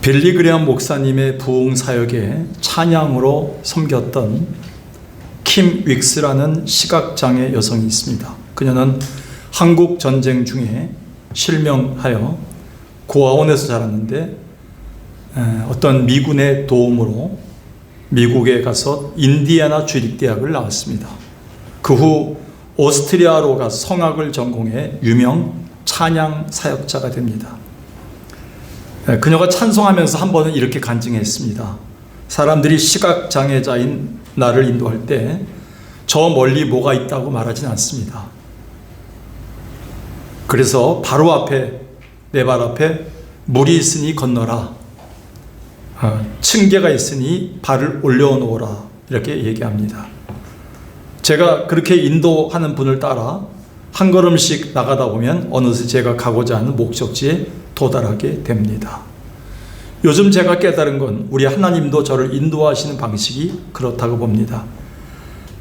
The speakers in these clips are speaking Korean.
빌리 그레엄 목사님의 부흥 사역에 찬양으로 섬겼던 킴 윅스라는 시각장애 여성이 있습니다. 그녀는 한국 전쟁 중에 실명하여 고아원에서 자랐는데 어떤 미군의 도움으로 미국에 가서 인디애나 주립대학을 나왔습니다. 그 후 오스트리아로 가서 성악을 전공해 유명 찬양 사역자가 됩니다. 그녀가 찬송하면서 한 번은 이렇게 간증했습니다. 사람들이 시각장애자인 나를 인도할 때 저 멀리 뭐가 있다고 말하진 않습니다. 그래서 바로 앞에, 내 발 앞에 물이 있으니 건너라, 층계가 있으니 발을 올려놓으라, 이렇게 얘기합니다. 제가 그렇게 인도하는 분을 따라 한 걸음씩 나가다 보면 어느새 제가 가고자 하는 목적지에 도달하게 됩니다. 요즘 제가 깨달은 건 우리 하나님도 저를 인도하시는 방식이 그렇다고 봅니다.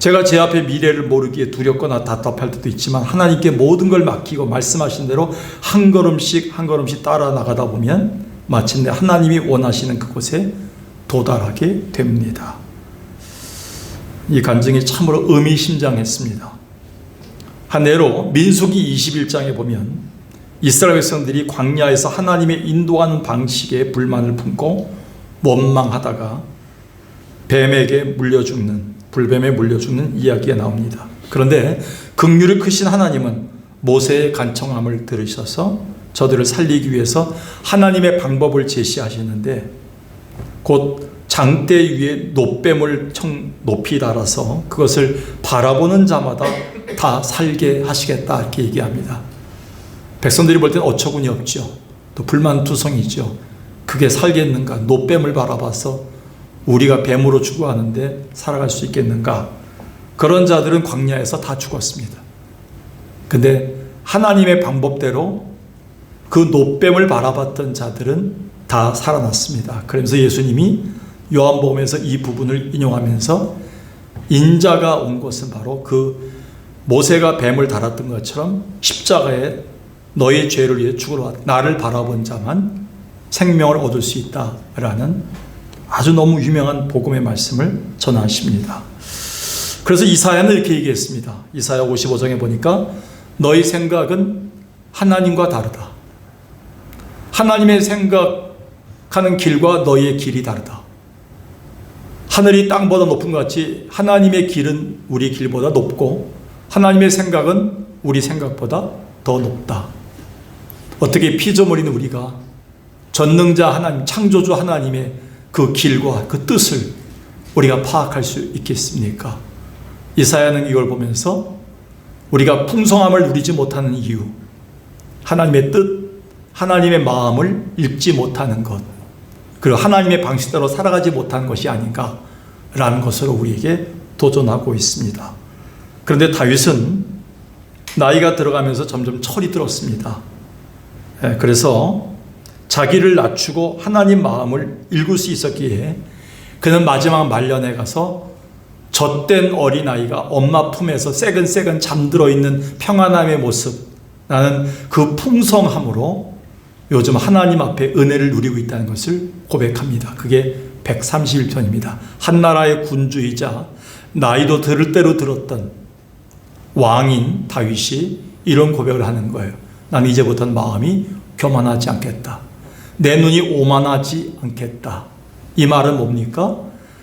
제가 제 앞에 미래를 모르기에 두렵거나 답답할 때도 있지만 하나님께 모든 걸 맡기고 말씀하신 대로 한 걸음씩 한 걸음씩 따라 나가다 보면 마침내 하나님이 원하시는 그곳에 도달하게 됩니다. 이 간증이 참으로 의미심장했습니다. 한 예로 민수기 21장에 보면 이스라엘 백성들이 광야에서 하나님의 인도하는 방식에 불만을 품고 원망하다가 뱀에게 물려 죽는, 불뱀에 물려 죽는 이야기가 나옵니다. 그런데 긍휼이 크신 하나님은 모세의 간청함을 들으셔서 저들을 살리기 위해서 하나님의 방법을 제시하시는데 곧 장대 위에 놋뱀을 높이 달아서 그것을 바라보는 자마다 다 살게 하시겠다, 이렇게 얘기합니다. 백성들이 볼 때는 어처구니 없죠. 또 불만투성이죠. 그게 살겠는가? 놋뱀을 바라봐서 우리가 뱀으로 죽어가는데 살아갈 수 있겠는가? 그런 자들은 광야에서 다 죽었습니다. 근데 하나님의 방법대로 그 놋뱀을 바라봤던 자들은 다 살아났습니다. 그러면서 예수님이 요한복음에서 이 부분을 인용하면서 인자가 온 것은 바로 그 모세가 뱀을 달았던 것처럼 십자가에 너의 죄를 위해 죽으러 왔다, 나를 바라본 자만 생명을 얻을 수 있다라는 아주 너무 유명한 복음의 말씀을 전하십니다. 그래서 이사야는 이렇게 얘기했습니다. 이사야 55장에 보니까 너의 생각은 하나님과 다르다. 하나님의 생각하는 길과 너희의 길이 다르다. 하늘이 땅보다 높은 것 같이 하나님의 길은 우리 길보다 높고 하나님의 생각은 우리 생각보다 더 높다. 어떻게 피조물인 우리가 전능자 하나님, 창조주 하나님의 그 길과 그 뜻을 우리가 파악할 수 있겠습니까? 이사야는 이걸 보면서 우리가 풍성함을 누리지 못하는 이유, 하나님의 뜻, 하나님의 마음을 읽지 못하는 것, 그리고 하나님의 방식대로 살아가지 못하는 것이 아닌가라는 것으로 우리에게 도전하고 있습니다. 그런데 다윗은 나이가 들어가면서 점점 철이 들었습니다. 그래서 자기를 낮추고 하나님 마음을 읽을 수 있었기에 그는 마지막 말년에 가서 젖된 어린아이가 엄마 품에서 새근새근 잠들어 있는 평안함의 모습, 나는 그 풍성함으로 요즘 하나님 앞에 은혜를 누리고 있다는 것을 고백합니다. 그게 131편입니다. 한나라의 군주이자 나이도 들을 대로 들었던 왕인 다윗이 이런 고백을 하는 거예요. 나는 이제부터는 마음이 교만하지 않겠다. 내 눈이 오만하지 않겠다. 이 말은 뭡니까?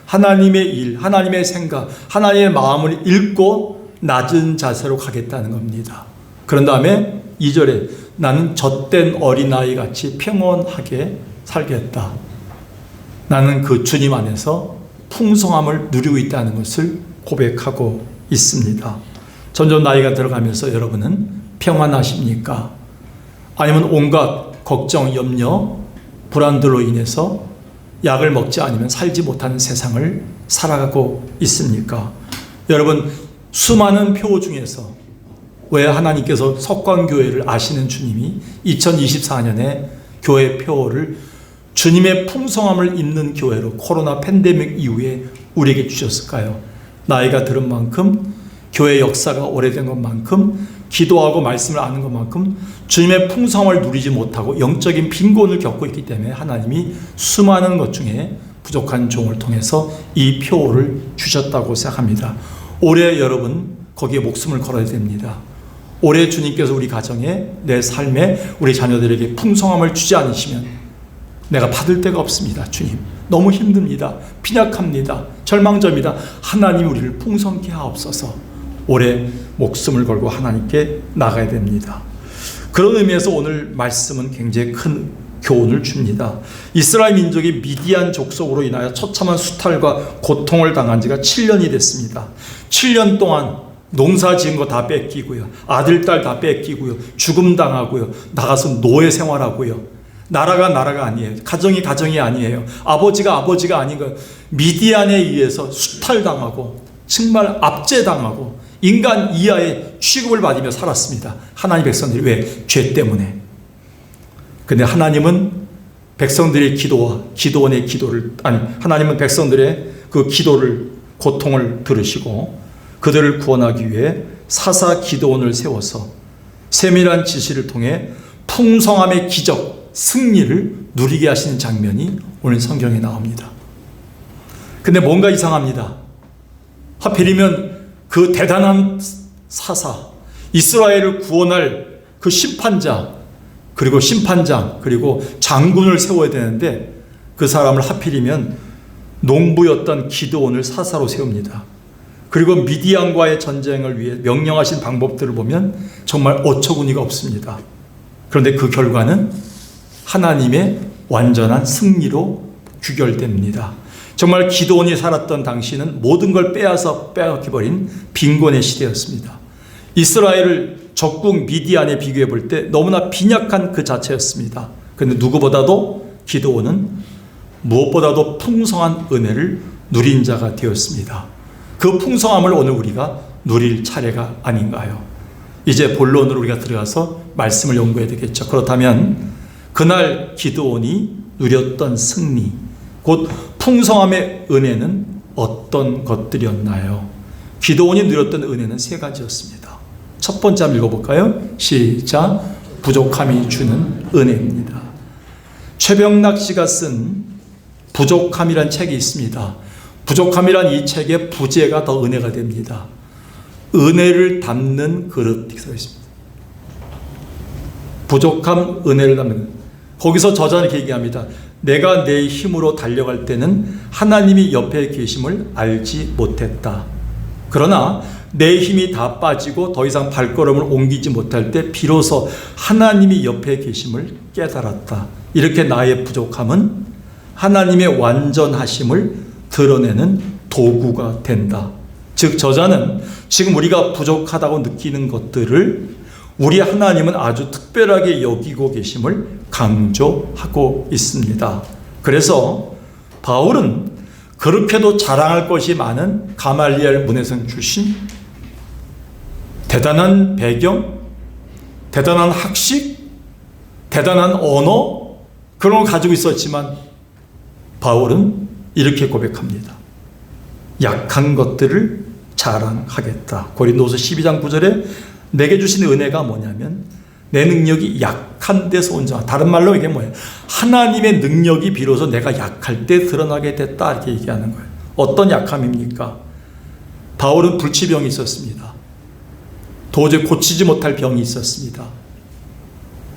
하나님의 일, 하나님의 생각, 하나님의 마음을 읽고 낮은 자세로 가겠다는 겁니다. 그런 다음에 2절에 나는 젖된 어린아이 같이 평온하게 살겠다. 나는 그 주님 안에서 풍성함을 누리고 있다는 것을 고백하고 있습니다. 점점 나이가 들어가면서 여러분은 평안하십니까? 아니면 온갖 걱정, 염려, 불안들로 인해서 약을 먹지 않으면 살지 못하는 세상을 살아가고 있습니까? 여러분, 수많은 표 중에서 왜 하나님께서 석광교회를 아시는 주님이 2024년에 교회 표를 주님의 풍성함을 잇는 교회로 코로나 팬데믹 이후에 우리에게 주셨을까요? 나이가 들은 만큼, 교회 역사가 오래된 것만큼 기도하고 말씀을 아는 것만큼 주님의 풍성함을 누리지 못하고 영적인 빈곤을 겪고 있기 때문에 하나님이 수많은 것 중에 부족한 종을 통해서 이 표를 주셨다고 생각합니다. 올해 여러분 거기에 목숨을 걸어야 됩니다. 올해 주님께서 우리 가정에, 내 삶에, 우리 자녀들에게 풍성함을 주지 않으시면 내가 받을 데가 없습니다. 주님, 너무 힘듭니다. 빈약합니다. 절망점이다. 하나님 우리를 풍성케 하옵소서. 올해 목숨을 걸고 하나님께 나가야 됩니다. 그런 의미에서 오늘 말씀은 굉장히 큰 교훈을 줍니다. 이스라엘 민족이 미디안 족속으로 인하여 처참한 수탈과 고통을 당한 지가 7년이 됐습니다. 7년 동안 농사 지은 거 다 뺏기고요. 아들, 딸 다 뺏기고요. 죽음 당하고요. 나가서 노예 생활하고요. 나라가 아니에요. 가정이 아니에요. 아버지가 아닌 거예요. 미디안에 의해서 수탈당하고 정말 압제당하고 인간 이하의 취급을 받으며 살았습니다. 하나님 백성들이 왜? 죄 때문에. 근데 하나님은 백성들의 기도와 기도원의 기도를, 하나님은 백성들의 그 기도를, 고통을 들으시고 그들을 구원하기 위해 사사 기도원을 세워서 세밀한 지시를 통해 풍성함의 기적, 승리를 누리게 하시는 장면이 오늘 성경에 나옵니다. 근데 뭔가 이상합니다. 하필이면 그 대단한 사사, 이스라엘을 구원할 그 심판자, 그리고 심판장, 그리고 장군을 세워야 되는데 그 사람을 하필이면 농부였던 기드온을 사사로 세웁니다. 그리고 미디안과의 전쟁을 위해 명령하신 방법들을 보면 정말 어처구니가 없습니다. 그런데 그 결과는 하나님의 완전한 승리로 귀결됩니다. 정말 기드온이 살았던 당시는 모든 걸 빼앗겨버린 빈곤의 시대였습니다. 이스라엘을 적국 미디안에 비교해 볼 때 너무나 빈약한 그 자체였습니다. 그런데 누구보다도 기드온은 무엇보다도 풍성한 은혜를 누린 자가 되었습니다. 그 풍성함을 오늘 우리가 누릴 차례가 아닌가요? 이제 본론으로 우리가 들어가서 말씀을 연구해야 되겠죠. 그렇다면 그날 기드온이 누렸던 승리, 곧 풍성함의 은혜는 어떤 것들이었나요? 기드온이 누렸던 은혜는 세 가지였습니다. 첫 번째 한번 읽어볼까요? 시작. 부족함이 주는 은혜입니다. 최병락 씨가 쓴 부족함이란 책이 있습니다. 부족함이란 이 책의 부제가 더 은혜가 됩니다. 은혜를 담는 그릇 써 있습니다. 부족함, 은혜를 담는. 거기서 저자는 이렇게 얘기합니다. 내가 내 힘으로 달려갈 때는 하나님이 옆에 계심을 알지 못했다. 그러나 내 힘이 다 빠지고 더 이상 발걸음을 옮기지 못할 때 비로소 하나님이 옆에 계심을 깨달았다. 이렇게 나의 부족함은 하나님의 완전하심을 드러내는 도구가 된다. 즉 저자는 지금 우리가 부족하다고 느끼는 것들을 우리 하나님은 아주 특별하게 여기고 계심을 강조하고 있습니다. 그래서 바울은 그렇게도 자랑할 것이 많은 가말리엘 문해성 출신, 대단한 배경, 대단한 학식, 대단한 언어, 그런 걸 가지고 있었지만 바울은 이렇게 고백합니다. 약한 것들을 자랑하겠다. 고린도서 12장 9절에 내게 주신 은혜가 뭐냐면 내 능력이 약한 데서 온 자. 다른 말로 이게 뭐예요? 하나님의 능력이 비로소 내가 약할 때 드러나게 됐다. 이렇게 얘기하는 거예요. 어떤 약함입니까? 바울은 불치병이 있었습니다. 도저히 고치지 못할 병이 있었습니다.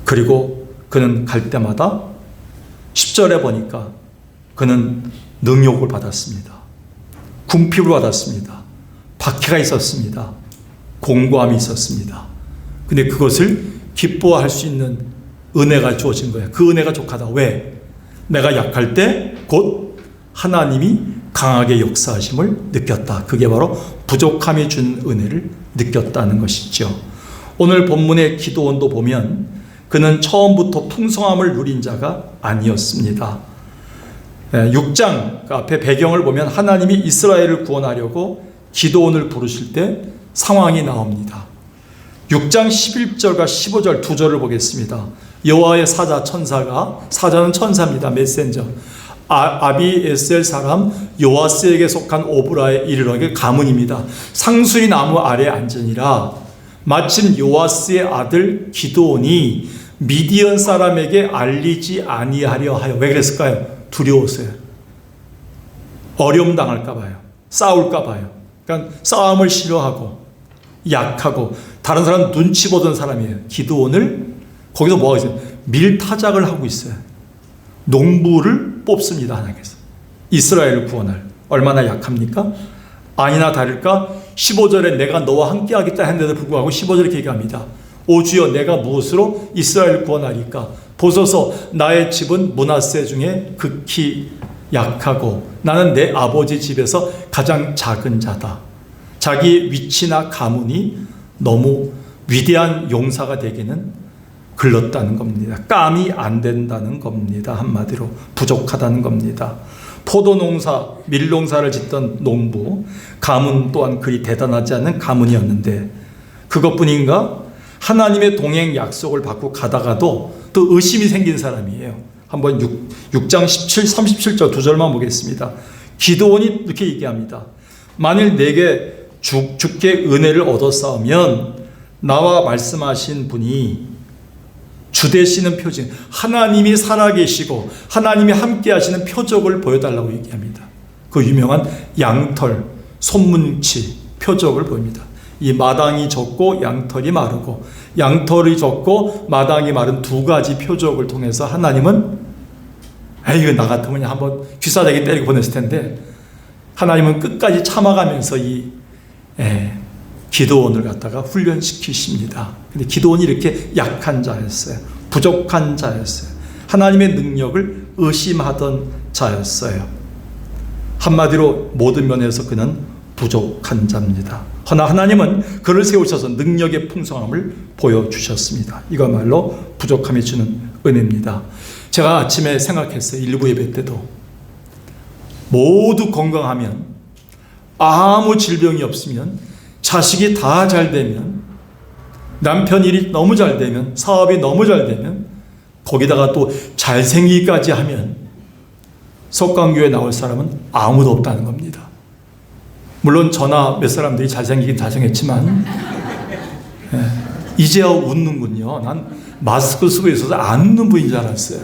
그리고 그는 갈 때마다 10절에 보니까 그는 능욕을 받았습니다. 궁핍을 받았습니다. 박해가 있었습니다. 공고함이 있었습니다. 근데 그것을 기뻐할 수 있는 은혜가 주어진 거예요. 그 은혜가 족하다. 왜? 내가 약할 때 곧 하나님이 강하게 역사하심을 느꼈다. 그게 바로 부족함이 준 은혜를 느꼈다는 것이죠. 오늘 본문의 기도원도 보면 그는 처음부터 풍성함을 누린 자가 아니었습니다. 6장 그 앞에 배경을 보면 하나님이 이스라엘을 구원하려고 기도원을 부르실 때 상황이 나옵니다. 6장 11절과 15절 두 절을 보겠습니다. 여호와의 사자 천사가, 사자는 천사입니다. 메신저. 아비에셀 사람 요아스에게 속한 오브라에 이르러게 가문입니다. 상수리 나무 아래에 앉으니라. 마침 요아스의 아들 기드온이 미디안 사람에게 알리지 아니하려 하여. 왜 그랬을까요? 두려웠어요. 어려움 당할까 봐요. 싸울까 봐요. 그러니까 싸움을 싫어하고 약하고 다른 사람 눈치 보던 사람이에요. 기드온을 거기서 뭐 하고 있어요? 밀타작을 하고 있어요. 농부를 뽑습니다. 하나님께서 이스라엘을 구원할. 얼마나 약합니까? 아니나 다를까 15절에 내가 너와 함께 하겠다 했는데도 불구하고 15절에 이렇게 얘기합니다. 오 주여, 내가 무엇으로 이스라엘을 구원하리까? 보소서, 나의 집은 므낫세 중에 극히 약하고 나는 내 아버지 집에서 가장 작은 자다. 자기의 위치나 가문이 너무 위대한 용사가 되기는 글렀다는 겁니다. 깜이 안 된다는 겁니다. 한마디로 부족하다는 겁니다. 포도농사, 밀농사를 짓던 농부, 가문 또한 그리 대단하지 않은 가문이었는데 그것뿐인가? 하나님의 동행 약속을 받고 가다가도 또 의심이 생긴 사람이에요. 한번 6장 17, 37절 두 절만 보겠습니다. 기드온이 이렇게 얘기합니다. 만일 내게 주께 은혜를 얻었사오면 나와 말씀하신 분이 주 되시는 표징, 하나님이 살아계시고 하나님이 함께 하시는 표적을 보여달라고 얘기합니다. 그 유명한 양털, 손문치 표적을 보입니다. 이 마당이 적고 양털이 마르고 양털이 적고 마당이 마른 두 가지 표적을 통해서 하나님은 이거 나 같으면 한번 귀싸대기 때리고 보냈을 텐데 하나님은 끝까지 참아가면서 이 기드온을 갖다가 훈련시키십니다. 근데 기드온이 이렇게 약한 자였어요. 부족한 자였어요. 하나님의 능력을 의심하던 자였어요. 한마디로 모든 면에서 그는 부족한 자입니다. 허나 하나님은 그를 세우셔서 능력의 풍성함을 보여주셨습니다. 이거말로 부족함이 주는 은혜입니다. 제가 아침에 생각했어요. 일부 예배 때도 모두 건강하면, 아무 질병이 없으면, 자식이 다 잘 되면, 남편 일이 너무 잘 되면, 사업이 너무 잘 되면, 거기다가 또 잘생기기까지 하면 석강교회 나올 사람은 아무도 없다는 겁니다. 물론 저나 몇 사람들이 잘생기긴 잘생겼지만 이제야 웃는군요. 난 마스크 쓰고 있어서 안 웃는 분인 줄 알았어요.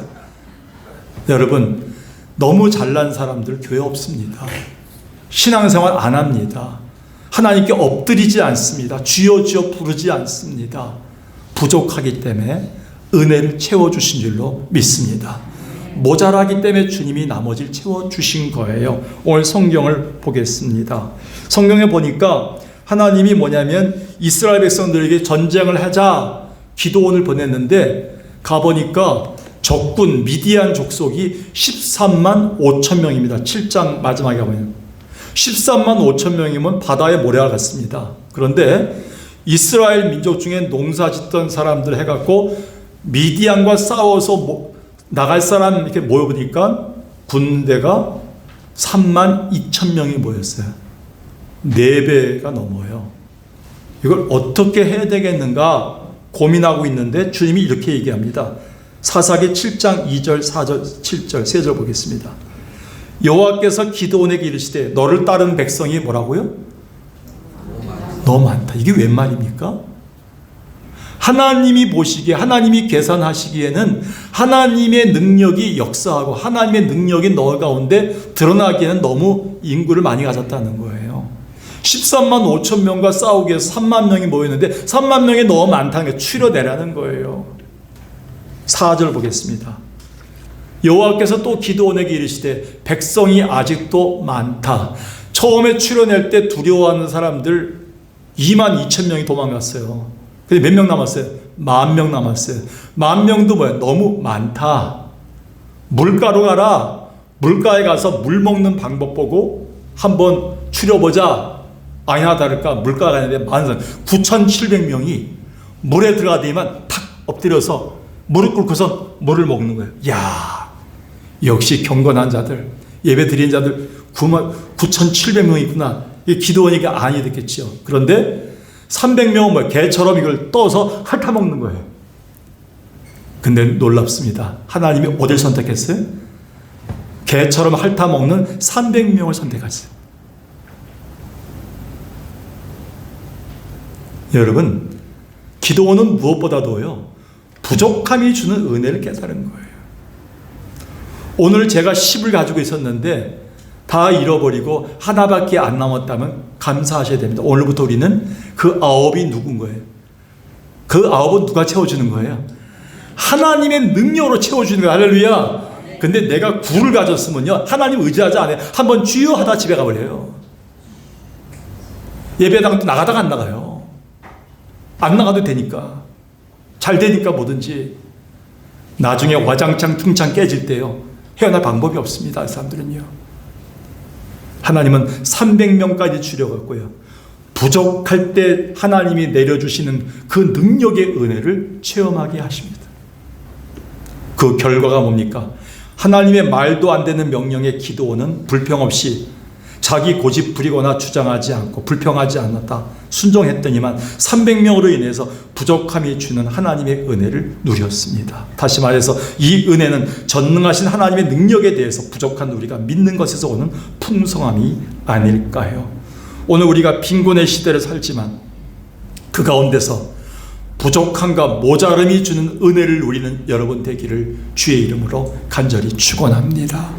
여러분, 너무 잘난 사람들 교회 없습니다. 신앙생활 안 합니다. 하나님께 엎드리지 않습니다. 주여 주여 부르지 않습니다. 부족하기 때문에 은혜를 채워주신 줄로 믿습니다. 모자라기 때문에 주님이 나머지를 채워주신 거예요. 오늘 성경을 보겠습니다. 성경에 보니까 하나님이 뭐냐면 이스라엘 백성들에게 전쟁을 하자 기드온을 보냈는데 가보니까 적군 미디안 족속이 13만 5천 명입니다. 7장 마지막에 가보면 13만 5천 명이면 바다에 모래와 같습니다. 그런데 이스라엘 민족 중에 농사 짓던 사람들 해갖고 미디안과 싸워서 나갈 사람 이렇게 모여보니까 군대가 3만 2천 명이 모였어요. 4배가 넘어요. 이걸 어떻게 해야 되겠는가 고민하고 있는데 주님이 이렇게 얘기합니다. 사사기 7장 2절, 4절, 7절, 3절 보겠습니다. 여호와께서 기드온에게 이르시되 너를 따르는 백성이 뭐라고요? 너무 많다. 이게 웬 말입니까? 하나님이 보시기에, 하나님이 계산하시기에는 하나님의 능력이 역사하고 하나님의 능력이 너 가운데 드러나기에는 너무 인구를 많이 가졌다는 거예요. 13만 5천 명과 싸우기 위해서 3만 명이 모였는데 3만 명이 너무 많다는 게 추려내라는 거예요. 4절 보겠습니다. 여호와께서 또 기드온에게 이르시되 백성이 아직도 많다. 처음에 추려낼 때 두려워하는 사람들 2만 2천 명이 도망갔어요. 근데 몇 명 남았어요? 10,000명 남았어요. 10,000명도 뭐야? 너무 많다. 물가로 가라. 물가에 가서 물 먹는 방법 보고 한번 추려보자. 아니나 다를까 물가에 가는데 많은 사람 9,700명이 물에 들어가더니만 탁 엎드려서 무릎 꿇고서 물을 먹는 거예요. 이야, 역시 경건한 자들, 예배 드린 자들 9,700명이 있구나. 이게 기드온이가 아니 됐겠지요. 그런데 300명은 뭐 개처럼 이걸 떠서 핥아먹는 거예요. 근데 놀랍습니다. 하나님이 어딜 선택했어요? 개처럼 핥아먹는 300명을 선택했어요. 여러분, 기도원은 무엇보다도요, 부족함이 주는 은혜를 깨달은 거예요. 오늘 제가 10을 가지고 있었는데 다 잃어버리고 하나밖에 안 남았다면 감사하셔야 됩니다. 오늘부터 우리는 그 9이 누군 거예요? 그 9은 누가 채워주는 거예요? 하나님의 능력으로 채워주는 거예요. 할렐루야. 근데 내가 9를 가졌으면요, 하나님 의지하지 않아요. 한번 주여 하다 집에 가버려요. 예배당 또 나가다가 안 나가요. 안 나가도 되니까. 잘 되니까 뭐든지. 나중에 와장창 퉁창 깨질 때요, 헤어날 방법이 없습니다. 사람들은요. 하나님은 300명까지 줄여갖고요, 부족할 때 하나님이 내려주시는 그 능력의 은혜를 체험하게 하십니다. 그 결과가 뭡니까? 하나님의 말도 안 되는 명령에 기도원은 불평 없이 자기 고집 부리거나 주장하지 않고 불평하지 않았다. 순종했더니만 300명으로 인해서 부족함이 주는 하나님의 은혜를 누렸습니다. 다시 말해서 이 은혜는 전능하신 하나님의 능력에 대해서 부족한 우리가 믿는 것에서 오는 풍성함이 아닐까요? 오늘 우리가 빈곤의 시대를 살지만 그 가운데서 부족함과 모자름이 주는 은혜를 누리는 여러분 되기를 주의 이름으로 간절히 축원합니다.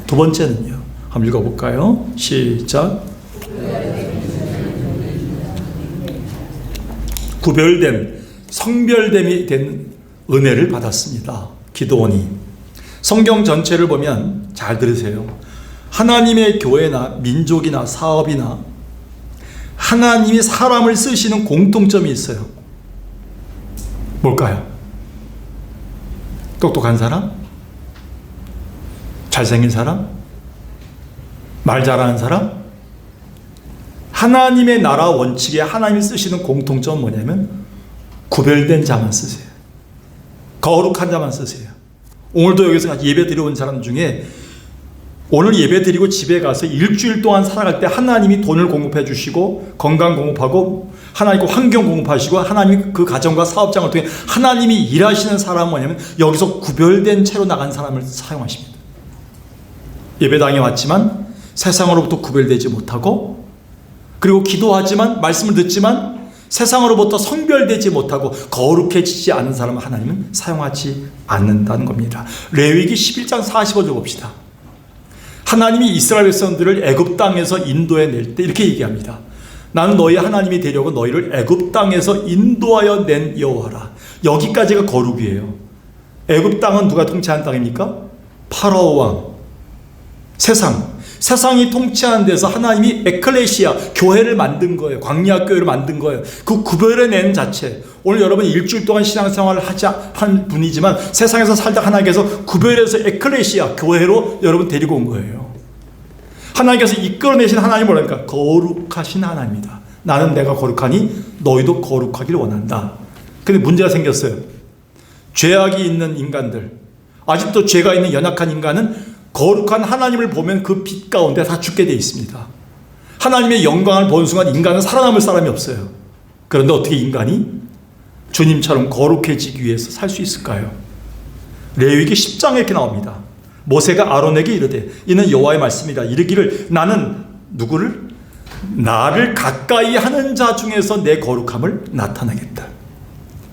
두 번째는요, 한번 읽어볼까요? 시작. 구별됨, 성별됨이 된 은혜를 받았습니다. 기도원이. 성경 전체를 보면 잘 들으세요. 하나님의 교회나 민족이나 사업이나 하나님이 사람을 쓰시는 공통점이 있어요. 뭘까요? 똑똑한 사람? 잘생긴 사람? 말 잘하는 사람? 하나님의 나라 원칙에 하나님이 쓰시는 공통점은 뭐냐면 구별된 자만 쓰세요. 거룩한 자만 쓰세요. 오늘도 여기서 예배 드려온 사람 중에 오늘 예배 드리고 집에 가서 일주일 동안 살아갈 때 하나님이 돈을 공급해 주시고 건강 공급하고 하나님과 환경 공급하시고 하나님이 그 가정과 사업장을 통해 하나님이 일하시는 사람은 뭐냐면 여기서 구별된 채로 나간 사람을 사용하십니다. 예배당에 왔지만 세상으로부터 구별되지 못하고, 그리고 기도하지만 말씀을 듣지만 세상으로부터 성별되지 못하고 거룩해지지 않은 사람을 하나님은 사용하지 않는다는 겁니다. 레위기 11장 45절 봅시다. 하나님이 이스라엘 백성들을 애굽 땅에서 인도해 낼 때 이렇게 얘기합니다. 나는 너희 하나님이 되려고 너희를 애굽 땅에서 인도하여 낸 여호와라. 여기까지가 거룩이에요. 애굽 땅은 누가 통치하는 땅입니까? 파라오 왕. 세상이 통치하는 데서 하나님이 에클레시아, 교회를 만든 거예요. 광야 교회를 만든 거예요. 그 구별해낸 자체. 오늘 여러분 일주일 동안 신앙생활을 한 분이지만 세상에서 살다 하나님께서 구별해서 에클레시아, 교회로 여러분 데리고 온 거예요. 하나님께서 이끌어내신 하나님이 뭐랍니까? 거룩하신 하나님이다. 나는 내가 거룩하니 너희도 거룩하길 원한다. 근데 문제가 생겼어요. 죄악이 있는 인간들, 아직도 죄가 있는 연약한 인간은 거룩한 하나님을 보면 그 빛 가운데 다 죽게 되어 있습니다. 하나님의 영광을 본 순간 인간은 살아남을 사람이 없어요. 그런데 어떻게 인간이 주님처럼 거룩해지기 위해서 살 수 있을까요? 레위기 10장에 이렇게 나옵니다. 모세가 아론에게 이르되 이는 여호와의 말씀이라. 이르기를 나는 누구를? 나를 가까이 하는 자 중에서 내 거룩함을 나타내겠다.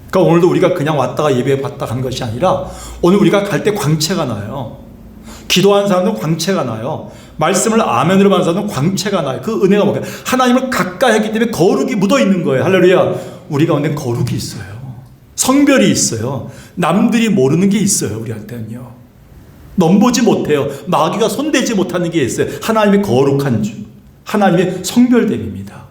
그러니까 오늘도 우리가 그냥 왔다가 예배 받다 간 것이 아니라 오늘 우리가 갈 때 광채가 나요. 기도하는 사람은 광채가 나요. 말씀을 아멘으로 받는 사람은 광채가 나요. 그 은혜가 뭐예요? 하나님을 가까이 했기 때문에 거룩이 묻어 있는 거예요. 할렐루야. 우리 가운데 거룩이 있어요. 성별이 있어요. 남들이 모르는 게 있어요. 우리한테는요. 넘보지 못해요. 마귀가 손대지 못하는 게 있어요. 하나님의 거룩한 주, 하나님의 성별됨입니다.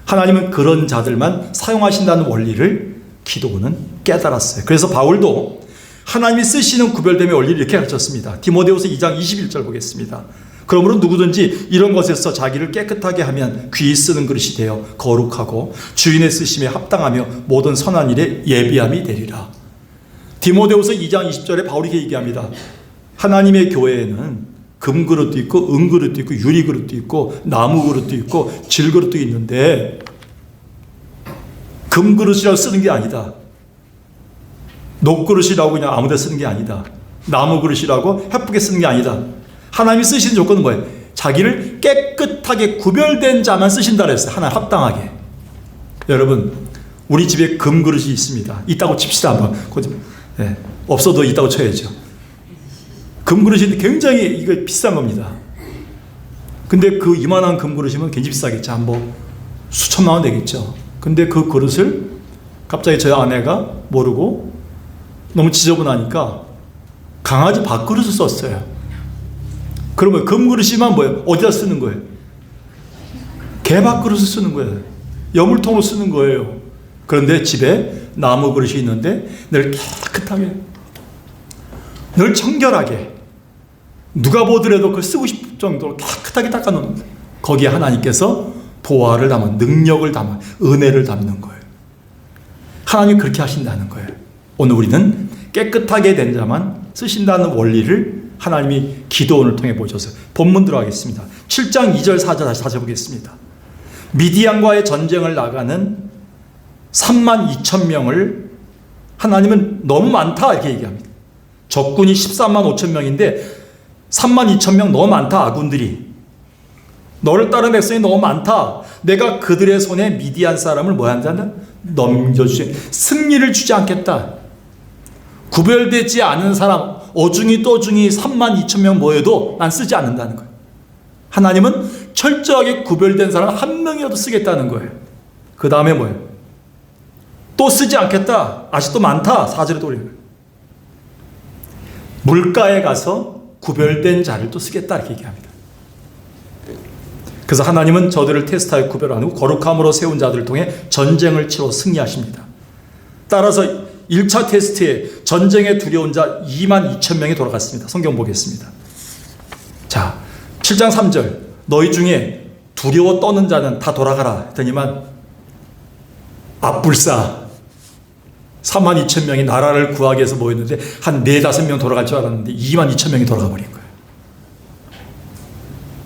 하나님은 그런 자들만 사용하신다는 원리를 기도는 깨달았어요. 그래서 바울도 하나님이 쓰시는 구별됨의 원리를 이렇게 가르쳤습니다. 디모데후서 2장 21절 보겠습니다. 그러므로 누구든지 이런 것에서 자기를 깨끗하게 하면 귀히 쓰는 그릇이 되어 거룩하고 주인의 쓰심에 합당하며 모든 선한 일에 예비함이 되리라. 디모데후서 2장 20절에 바울이 이렇게 얘기합니다. 하나님의 교회에는 금그릇도 있고 은그릇도 있고 유리그릇도 있고 나무그릇도 있고 질그릇도 있는데 금그릇이라고 쓰는 게 아니다. 녹그릇이라고 그냥 아무데나 쓰는 게 아니다. 나무그릇이라고 예쁘게 쓰는 게 아니다. 하나님이 쓰시는 조건은 뭐예요? 자기를 깨끗하게 구별된 자만 쓰신다 그랬어요. 하나님 합당하게. 여러분, 우리 집에 금그릇이 있습니다. 있다고 칩시다 한번. 네. 없어도 있다고 쳐야죠. 금그릇이 굉장히 이거 비싼 겁니다. 근데 그 이만한 금그릇이면 굉장히 비싸겠죠. 한번 수천만 원 되겠죠. 근데 그 그릇을 갑자기 저희 아내가 모르고 너무 지저분하니까 강아지 밥그릇을 썼어요. 그러면 금그릇이만 뭐예요? 어디다 쓰는 거예요? 개 밥그릇을 쓰는 거예요. 여물통으로 쓰는 거예요. 그런데 집에 나무 그릇이 있는데 늘 깨끗하게, 늘 청결하게, 누가 보더라도 그걸 쓰고 싶을 정도로 깨끗하게 닦아놓는 거예요. 거기에 하나님께서 보화를 담은, 능력을 담은, 은혜를 담는 거예요. 하나님이 그렇게 하신다는 거예요. 오늘 우리는 깨끗하게 된 자만 쓰신다는 원리를 하나님이 기도원을 통해 보여줘서 본문 들어가겠습니다. 7장 2절 4절 다시 보겠습니다. 미디안과의 전쟁을 나가는 3만 2천 명을 하나님은 너무 많다 이렇게 얘기합니다. 적군이 13만 5천 명인데 3만 2천 명 너무 많다. 아군들이 너를 따르는 백성이 너무 많다. 내가 그들의 손에 미디안 사람을 뭐 한다? 넘겨주지, 승리를 주지 않겠다. 구별되지 않은 사람, 어중이 떠중이 3만 2천 명 모여도 난 쓰지 않는다는 거예요. 하나님은 철저하게 구별된 사람 한 명이라도 쓰겠다는 거예요. 그 다음에 뭐예요? 또 쓰지 않겠다. 아직도 많다. 4절에 또 올려요. 물가에 가서 구별된 자를 또 쓰겠다 이렇게 얘기합니다. 그래서 하나님은 저들을 테스트하여 구별하고 거룩함으로 세운 자들을 통해 전쟁을 치러 승리하십니다. 따라서 1차 테스트에 전쟁에 두려운 자 2만 2천 명이 돌아갔습니다. 성경 보겠습니다. 자, 7장 3절 너희 중에 두려워 떠는 자는 다 돌아가라 했더니만 압불사 3만 2천 명이 나라를 구하기 위해서 모였는데 한 4-5명 돌아갈 줄 알았는데 2만 2천 명이 돌아가 버린 거예요.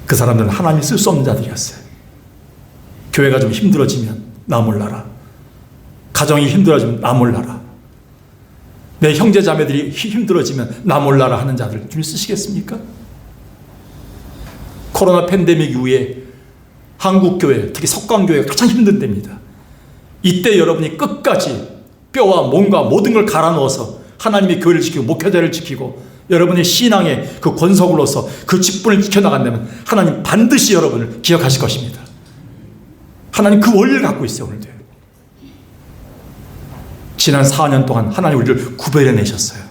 그 사람들은 하나님이 쓸 수 없는 자들이었어요. 교회가 좀 힘들어지면 나 몰라라. 가정이 힘들어지면 나 몰라라. 내 형제 자매들이 힘들어지면 나 몰라라 하는 자들 주님 쓰시겠습니까? 코로나 팬데믹 이후에 한국교회, 특히 석강교회가 가장 힘든 때입니다. 이때 여러분이 끝까지 뼈와 몸과 모든 걸 갈아 넣어서 하나님의 교회를 지키고 목회자를 지키고 여러분의 신앙의 그 권속으로서 그 직분을 지켜나간다면 하나님 반드시 여러분을 기억하실 것입니다. 하나님 그 원리를 갖고 있어요. 오늘도. 지난 4년 동안 하나님 우리를 구별해내셨어요.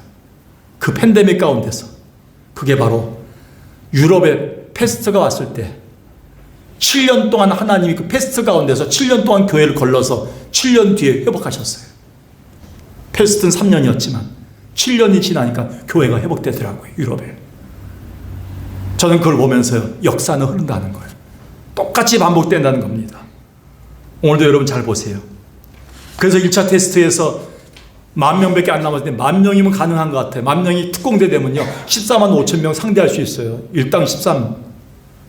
그 팬데믹 가운데서. 그게 바로 유럽에 패스트가 왔을 때 7년 동안 하나님이 그 패스트 가운데서 7년 동안 교회를 걸러서 7년 뒤에 회복하셨어요. 패스트는 3년이었지만 7년이 지나니까 교회가 회복되더라고요. 유럽에. 저는 그걸 보면서 역사는 흐른다는 거예요. 똑같이 반복된다는 겁니다. 오늘도 여러분 잘 보세요. 그래서 1차 테스트에서 10,000명밖에 안 남았을 때 10,000명이면 가능한 것 같아요. 10,000명이 특공대 되면요 14만 5천 명 상대할 수 있어요. 일당 13.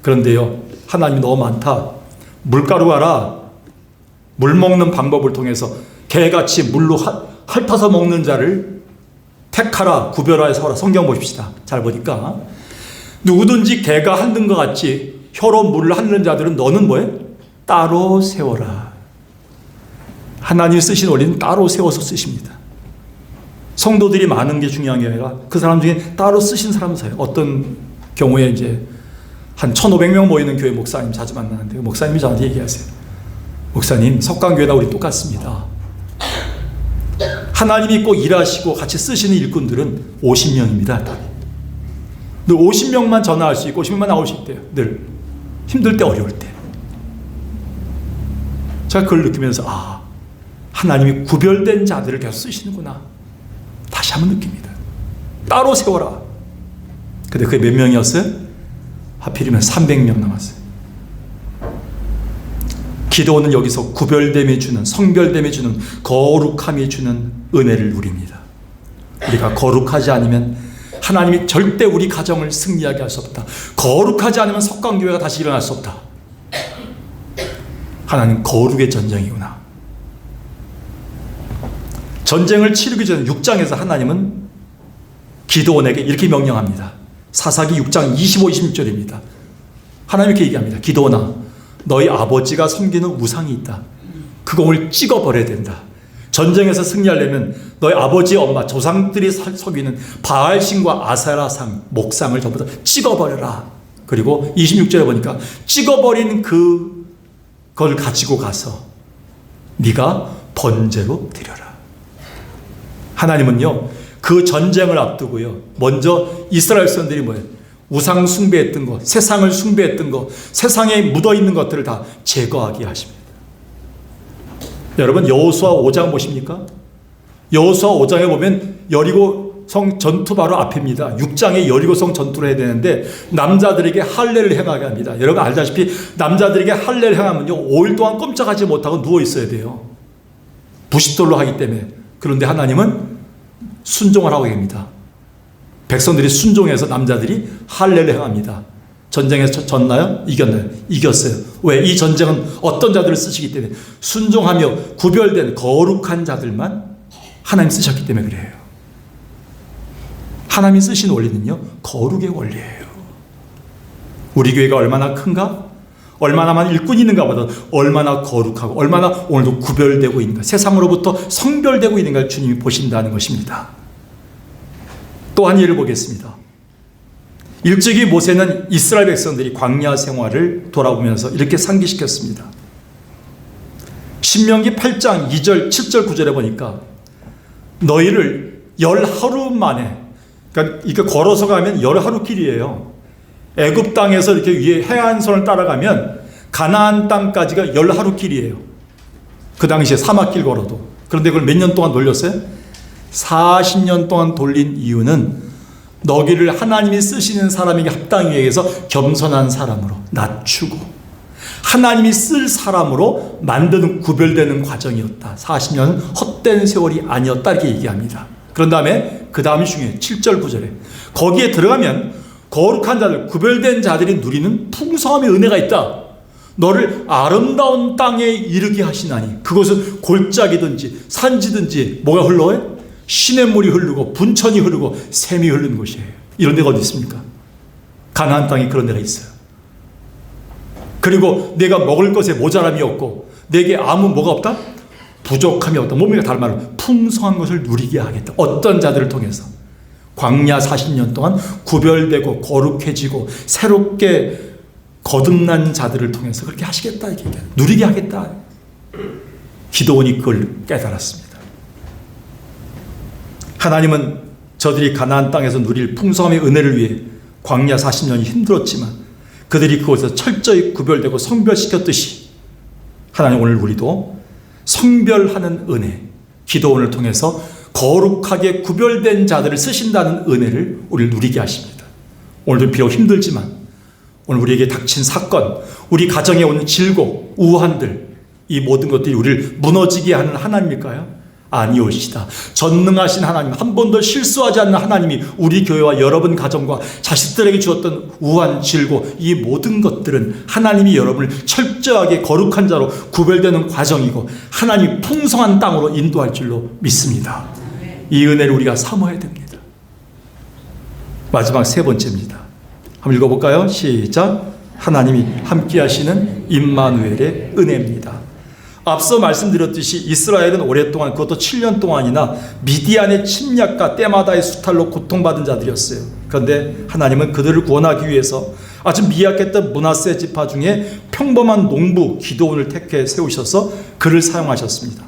그런데요 하나님이 너무 많다. 물가로 가라. 물 먹는 방법을 통해서 개같이 물로 핥아서 먹는 자를 택하라. 구별하여 서라. 성경 보십시다. 잘 보니까 누구든지 개가 핥는 것 같이 혀로 물을 핥는 자들은 너는 뭐해? 따로 세워라. 하나님이 쓰신 원리는 따로 세워서 쓰십니다. 성도들이 많은 게 중요한 게 아니라 그 사람 중에 따로 쓰신 사람은 사요. 어떤 경우에 이제 한 1,500명 모이는 교회 목사님 자주 만나는데 목사님이 저한테 얘기하세요. 목사님, 석강교회나 우리 똑같습니다. 하나님이 꼭 일하시고 같이 쓰시는 일꾼들은 50명입니다. 늘 50명만 전화할 수 있고 50명만 나올 수 있대요. 늘 힘들 때 어려울 때. 제가 그걸 느끼면서 하나님이 구별된 자들을 계속 쓰시는구나. 다시 한번 느낍니다. 따로 세워라. 근데 그게 몇 명이었어요? 하필이면 300명 남았어요. 기도는 여기서 구별됨이 주는, 성별됨이 주는, 거룩함이 주는 은혜를 누립니다. 우리가 거룩하지 않으면 하나님이 절대 우리 가정을 승리하게 할 수 없다. 거룩하지 않으면 석강교회가 다시 일어날 수 없다. 하나님 거룩의 전쟁이구나. 전쟁을 치르기 전 6장에서 하나님은 기드온에게 이렇게 명령합니다. 사사기 6장 25, 26절입니다. 하나님이 이렇게 얘기합니다. 기드온아, 너희 아버지가 섬기는 우상이 있다. 그거 오늘 찍어버려야 된다. 전쟁에서 승리하려면 너희 아버지의 엄마 조상들이 섬기는 바알신과 아세라상 목상을 전부 다 찍어버려라. 그리고 26절에 보니까 찍어버린 그걸 가지고 가서 네가 번제로 드려라. 하나님은요, 그 전쟁을 앞두고요, 먼저 이스라엘 백성들이 뭐예요? 우상 숭배했던 것, 세상을 숭배했던 것, 세상에 묻어있는 것들을 다 제거하게 하십니다. 여러분, 여호수아 5장 보십니까? 여호수아 5장에 보면 여리고성 전투 바로 앞입니다. 6장에 여리고성 전투를 해야 되는데 남자들에게 할례를 행하게 합니다. 여러분 알다시피 남자들에게 할례를 행하면요, 5일 동안 꼼짝하지 못하고 누워 있어야 돼요. 부싯돌로 하기 때문에. 그런데 하나님은 순종을 하고 계십니다. 백성들이 순종해서 남자들이 할례를 행합니다. 전쟁에서 졌나요? 이겼나요? 이겼어요. 왜? 이 전쟁은 어떤 자들을 쓰시기 때문에, 순종하며 구별된 거룩한 자들만 하나님 쓰셨기 때문에 그래요. 하나님이 쓰신 원리는요, 거룩의 원리예요. 우리 교회가 얼마나 큰가? 얼마나 많은 일꾼이 있는가 보다 얼마나 거룩하고 얼마나 오늘도 구별되고 있는가, 세상으로부터 성별되고 있는가를 주님이 보신다는 것입니다. 또 한 예를 보겠습니다. 일찍이 모세는 이스라엘 백성들이 광야 생활을 돌아보면서 이렇게 상기시켰습니다. 신명기 8장 2절, 7절, 9절에 보니까 너희를 10하루 만에, 그러니까 이렇게 걸어서 가면 10하루 길이에요. 애굽 땅에서 이렇게 위에 해안선을 따라가면 가나안 땅까지가 10하루 길이에요. 그 당시에 사막길 걸어도. 그런데 그걸 몇 년 동안 돌렸어요? 40년 동안 돌린 이유는 너희를 하나님이 쓰시는 사람에게 합당히 위해서 겸손한 사람으로 낮추고 하나님이 쓸 사람으로 만드는, 구별되는 과정이었다. 40년은 헛된 세월이 아니었다, 이렇게 얘기합니다. 그런 다음에 그 다음이 중요해요. 7절 9절에 거기에 들어가면 거룩한 자들, 구별된 자들이 누리는 풍성함의 은혜가 있다. 너를 아름다운 땅에 이르게 하시나니 그것은 골짜기든지 산지든지 뭐가 흘러요? 시냇물이 흐르고 분천이 흐르고 샘이 흐르는 곳이에요. 이런 데가 어디 있습니까? 가나안 땅에 그런 데가 있어요. 그리고 내가 먹을 것에 모자람이 없고 내게 아무 뭐가 없다? 부족함이 없다. 몸이 다른 말로 풍성한 것을 누리게 하겠다. 어떤 자들을 통해서 광야 40년 동안 구별되고 거룩해지고 새롭게 거듭난 자들을 통해서 그렇게 하시겠다, 이렇게 누리게 하겠다. 기도원이 그걸 깨달았습니다. 하나님은 저들이 가나안 땅에서 누릴 풍성함의 은혜를 위해 광야 40년이 힘들었지만 그들이 그곳에서 철저히 구별되고 성별시켰듯이 하나님 오늘 우리도 성별하는 은혜, 기도원을 통해서 거룩하게 구별된 자들을 쓰신다는 은혜를 우리를 누리게 하십니다. 오늘도 비록 힘들지만 오늘 우리에게 닥친 사건, 우리 가정에 오는 질곡, 우환들, 이 모든 것들이 우리를 무너지게 하는 하나님일까요? 아니오시다. 전능하신 하나님, 한 번도 실수하지 않는 하나님이 우리 교회와 여러분 가정과 자식들에게 주었던 우환, 질고 이 모든 것들은 하나님이 여러분을 철저하게 거룩한 자로 구별되는 과정이고 하나님이 풍성한 땅으로 인도할 줄로 믿습니다. 이 은혜를 우리가 사모해야 됩니다. 마지막 세 번째입니다. 한번 읽어볼까요? 시작. 하나님이 함께 하시는 임마누엘의 은혜입니다. 앞서 말씀드렸듯이 이스라엘은 오랫동안, 그것도 7년 동안이나 미디안의 침략과 때마다의 수탈로 고통받은 자들이었어요. 그런데 하나님은 그들을 구원하기 위해서 아주 미약했던 므낫세 지파 중에 평범한 농부 기드온을 택해 세우셔서 그를 사용하셨습니다.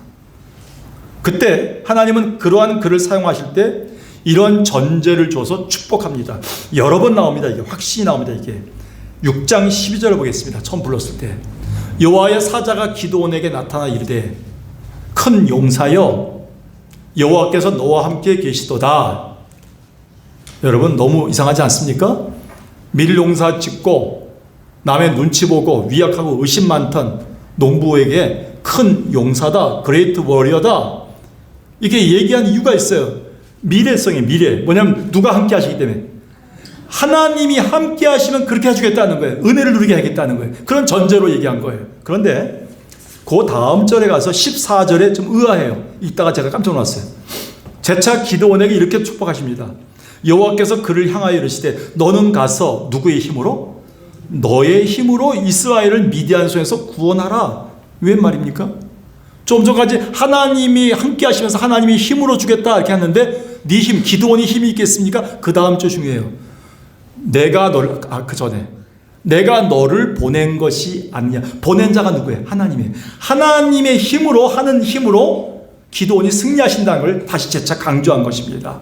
그때 하나님은 그러한 그를 사용하실 때 이런 전제를 줘서 축복합니다. 여러 번 나옵니다. 이게 확신이 나옵니다. 이게 6장 12절을 보겠습니다. 처음 불렀을 때 여호와의 사자가 기드온에게 나타나 이르되 큰 용사여 여호와께서 너와 함께 계시도다. 여러분 너무 이상하지 않습니까? 밀농사 짓고 남의 눈치 보고 위약하고 의심 많던 농부에게 큰 용사다, 그레이트 워리어다, 이게 얘기한 이유가 있어요. 미래성의 미래. 뭐냐면 누가 함께 하시기 때문에. 하나님이 함께 하시면 그렇게 해주겠다는 거예요. 은혜를 누리게 하겠다는 거예요. 그런 전제로 얘기한 거예요. 그런데 그 다음 절에 가서 14절에 좀 의아해요. 이따가 제가 깜짝 놀랐어요. 재차 기드온에게 이렇게 축복하십니다. 여호와께서 그를 향하여 이르시되 너는 가서 누구의 힘으로? 너의 힘으로 이스라엘을 미디안 손에서 구원하라. 왜 말입니까? 좀 전까지 하나님이 함께 하시면서 하나님이 힘으로 주겠다 이렇게 하는데 네 힘, 기드온이 힘이 있겠습니까? 그 다음 주 중요해요. 그 전에 내가 너를 보낸 것이 아니냐. 보낸 자가 누구예요? 하나님의 힘으로 하는 힘으로 기드온이 승리하신다는 걸 다시 재차 강조한 것입니다.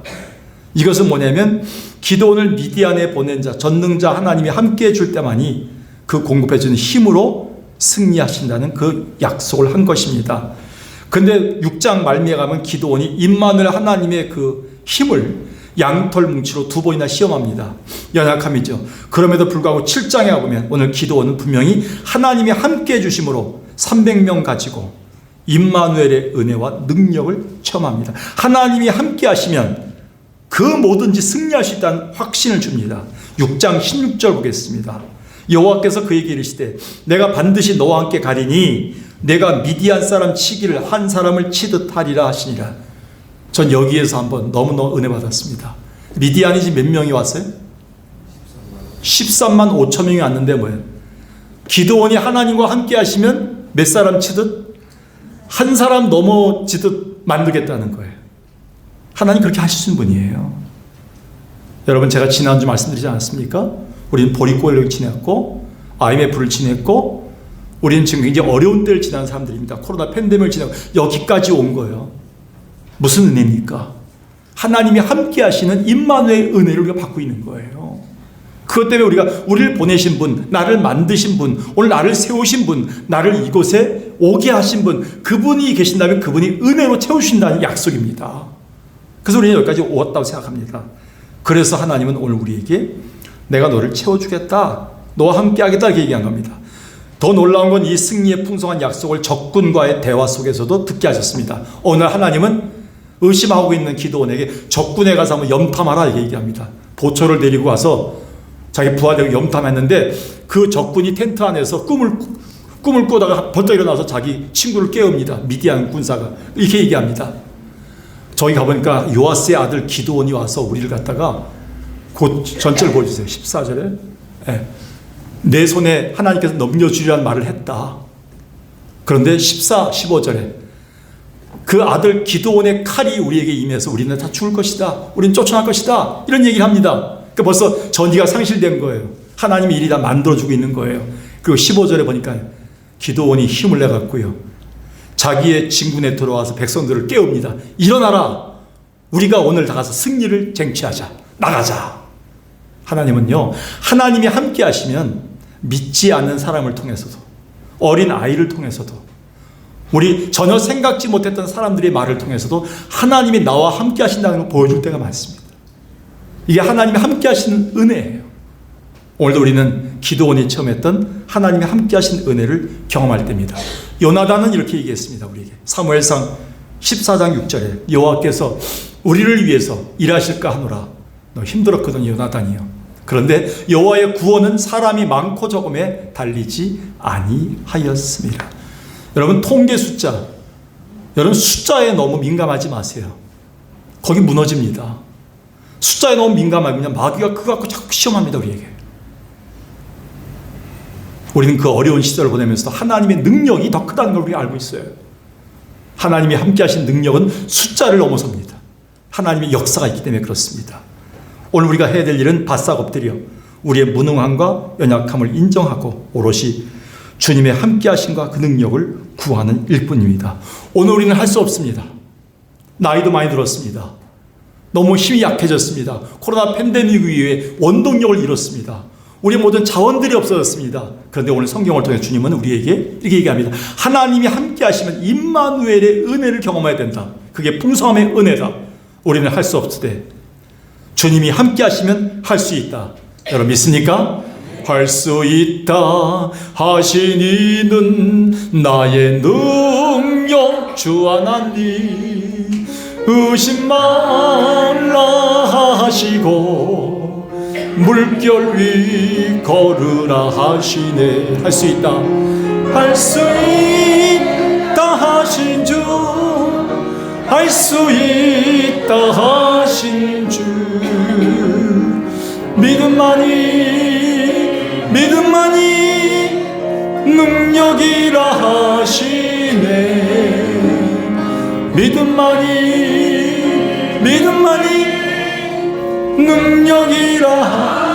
이것은 뭐냐면 기드온을 미디안에 보낸 자, 전능자 하나님이 함께 해줄 때만이 그 공급해 주는 힘으로 승리하신다는 그 약속을 한 것입니다. 근데 6장 말미에 가면 기드온이 임마누엘 하나님의 그 힘을 양털 뭉치로 2번이나 시험합니다. 연약함이죠. 그럼에도 불구하고 7장에 가보면 오늘 기드온은 분명히 하나님이 함께 해주심으로 300명 가지고 임마누엘의 은혜와 능력을 체험합니다. 하나님이 함께 하시면 그 뭐든지 승리할 수 있다는 확신을 줍니다. 6장 16절 보겠습니다. 여호와께서 그에게 이르시되 내가 반드시 너와 함께 가리니 내가 미디안 사람 치기를 한 사람을 치듯 하리라 하시니라. 전 여기에서 한번 너무너무 은혜 받았습니다. 미디안이 지금 몇 명이 왔어요? 13만 5천 명이 왔는데 뭐예요? 기드온이 하나님과 함께 하시면 몇 사람 치듯 한 사람 넘어지듯 만들겠다는 거예요. 하나님 그렇게 하실 수 있는 분이에요. 여러분 제가 지난주 말씀드리지 않았습니까? 우리는 보릿고개를 지냈고 IMF를 지냈고 우리는 지금 굉장히 어려운 때를 지난 사람들입니다. 코로나 팬데믹을 지나고 여기까지 온 거예요. 무슨 은혜입니까? 하나님이 함께 하시는 임마누엘 은혜를 우리가 받고 있는 거예요. 그것 때문에 우리를 보내신 분, 나를 만드신 분, 오늘 나를 세우신 분, 나를 이곳에 오게 하신 분, 그분이 계신다면 그분이 은혜로 채우신다는 약속입니다. 그래서 우리는 여기까지 왔다고 생각합니다. 그래서 하나님은 오늘 우리에게 내가 너를 채워주겠다, 너와 함께 하겠다 이렇게 얘기한 겁니다. 더 놀라운 건 이 승리의 풍성한 약속을 적군과의 대화 속에서도 듣게 하셨습니다. 어느 날 하나님은 의심하고 있는 기드온에게 적군에 가서 한번 염탐하라 이렇게 얘기합니다. 보초를 데리고 와서 자기 부하들에게 염탐했는데 그 적군이 텐트 안에서 꿈을 꾸다가 벌떡 일어나서 자기 친구를 깨웁니다. 미디안 군사가 이렇게 얘기합니다. 저기 가보니까 요아스의 아들 기드온이 와서 우리를 갖다가 곧 전체를 보여주세요. 14절에 내 손에 하나님께서 넘겨주리라는 말을 했다. 그런데 15절에 그 아들 기드온의 칼이 우리에게 임해서 우리는 다 죽을 것이다. 우리는 쫓아날 것이다. 이런 얘기를 합니다. 그러니까 벌써 전의가 상실된 거예요. 하나님이 일이 다 만들어주고 있는 거예요. 그리고 15절에 보니까 기드온이 힘을 내갖고요. 자기의 진군에 들어와서 백성들을 깨웁니다. 일어나라. 우리가 오늘 나가서 승리를 쟁취하자. 나가자. 하나님은요. 하나님이 함께 하시면 믿지 않는 사람을 통해서도 어린 아이를 통해서도 우리 전혀 생각지 못했던 사람들의 말을 통해서도 하나님이 나와 함께 하신다는 걸 보여줄 때가 많습니다. 이게 하나님이 함께 하시는 은혜예요. 오늘도 우리는 기드온이 처음 했던 하나님이 함께 하신 은혜를 경험할 때입니다. 요나단은 이렇게 얘기했습니다. 우리에게 사무엘상 14장 6절에 여호와께서 우리를 위해서 일하실까 하노라. 너 힘들었거든 요나단이요. 그런데 여호와의 구원은 사람이 많고 적음에 달리지 아니하였습니다. 여러분 통계 숫자, 여러분 숫자에 너무 민감하지 마세요. 거기 무너집니다. 숫자에 너무 민감하면 마귀가 그거 갖고 자꾸 시험합니다. 우리에게. 우리는 그 어려운 시절을 보내면서 하나님의 능력이 더 크다는 걸 우리가 알고 있어요. 하나님이 함께 하신 능력은 숫자를 넘어섭니다. 하나님의 역사가 있기 때문에 그렇습니다. 오늘 우리가 해야 될 일은 바싹 엎드려 우리의 무능함과 연약함을 인정하고 오롯이 주님의 함께 하심과 그 능력을 구하는 일뿐입니다. 오늘 우리는 할 수 없습니다. 나이도 많이 들었습니다. 너무 힘이 약해졌습니다. 코로나 팬데믹 이후에 원동력을 잃었습니다. 우리의 모든 자원들이 없어졌습니다. 그런데 오늘 성경을 통해 주님은 우리에게 이렇게 얘기합니다. 하나님이 함께 하시면 임마누엘의 은혜를 경험해야 된다. 그게 풍성함의 은혜다. 우리는 할 수 없으되 주님이 함께 하시면 할 수 있다. 여러분 믿습니까? 할 수 있다 하신 이는 나의 능력 주 하나님 의심 말라 하시고 물결 위 걸으라 하시네. 할 수 있다. 할 수 있다 하신 주 할 수 있다 하신 주 믿음만이 능력이라 하시네. 믿음만이 능력이라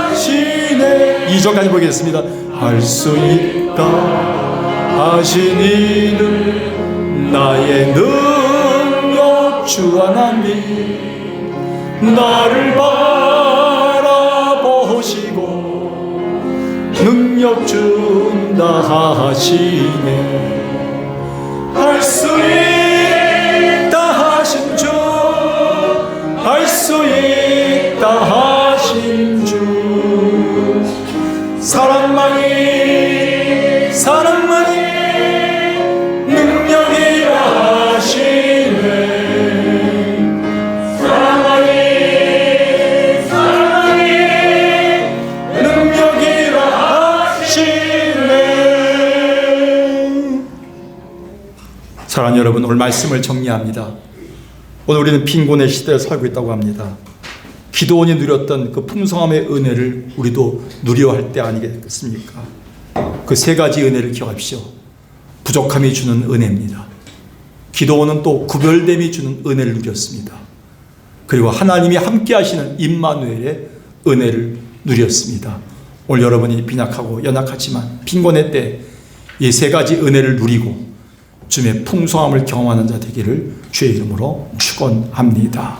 하시네. 2절까지 보겠습니다. 할 수 있다 하시니는 나의 능력 주 하나님 나를 바라보시고 능력 준다 하시네. 할 수 있다 하신 주, 할 수 있다 하신 주, 사랑만이 능력이라 하시네. 사랑만이 능력이라 하시네. 사랑하는 여러분, 오늘 말씀을 정리합니다. 오늘 우리는 빈곤의 시대에 살고 있다고 합니다. 기도원이 누렸던 그 풍성함의 은혜를 우리도 누려야 할 때 아니겠습니까? 그 세 가지 은혜를 기억하십시오. 부족함이 주는 은혜입니다. 기도원은 또 구별됨이 주는 은혜를 누렸습니다. 그리고 하나님이 함께 하시는 임마누엘의 은혜를 누렸습니다. 오늘 여러분이 빈약하고 연약하지만 빈곤의 때 이 세 가지 은혜를 누리고 주님의 풍성함을 경험하는 자 되기를 주의 이름으로 축원합니다.